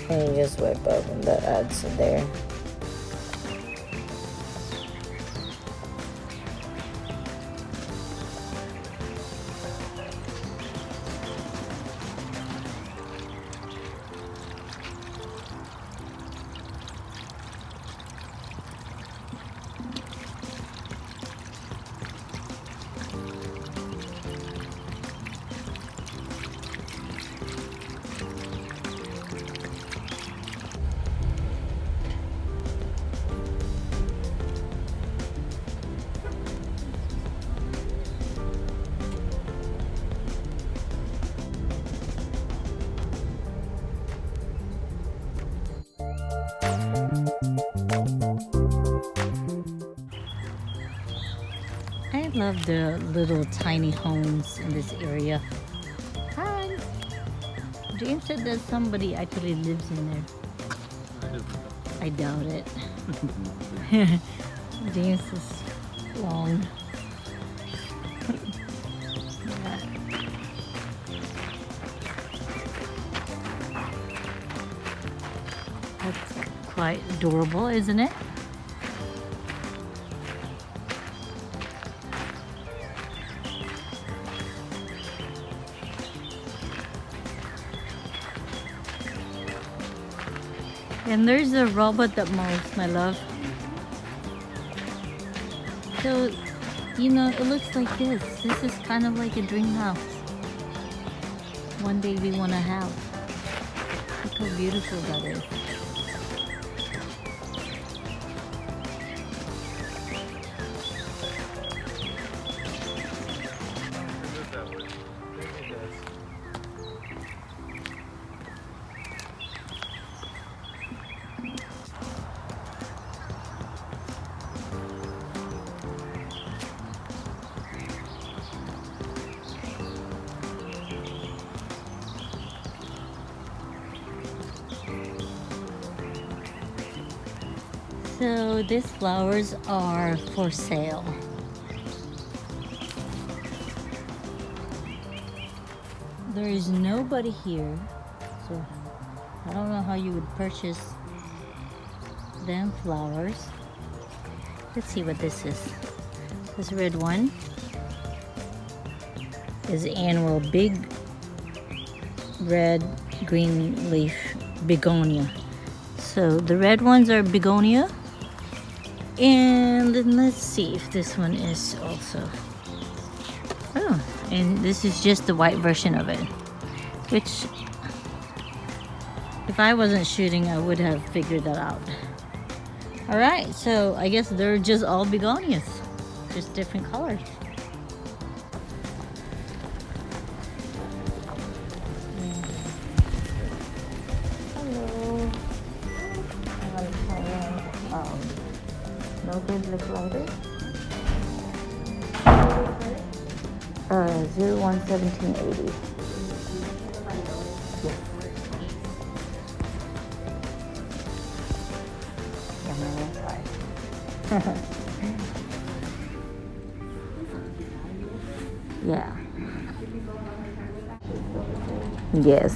And you just wipe up and that adds it there. I love the little tiny homes in this area. Hi! James said that somebody actually lives in there. I doubt it. James is long. That's quite adorable, isn't it? And there's a robot that mows, my love. So, you know, it looks like this. This is kind of like a dream house. One day we want to have. Look how beautiful that is. So these flowers are for sale. There is nobody here, so I don't know how you would purchase them flowers. Let's see what this is. This red one is annual big red green leaf begonia. So the red ones are begonia. And then let's see if this one is also. Oh, and this is just the white version of it. Which, if I wasn't shooting, I would have figured that out. Alright, so I guess they're just all begonias. Just different colors. Hello. I'm gonna try no good lip lighter. 011780. Yes. Yeah, my name's fine. Yeah. Yes.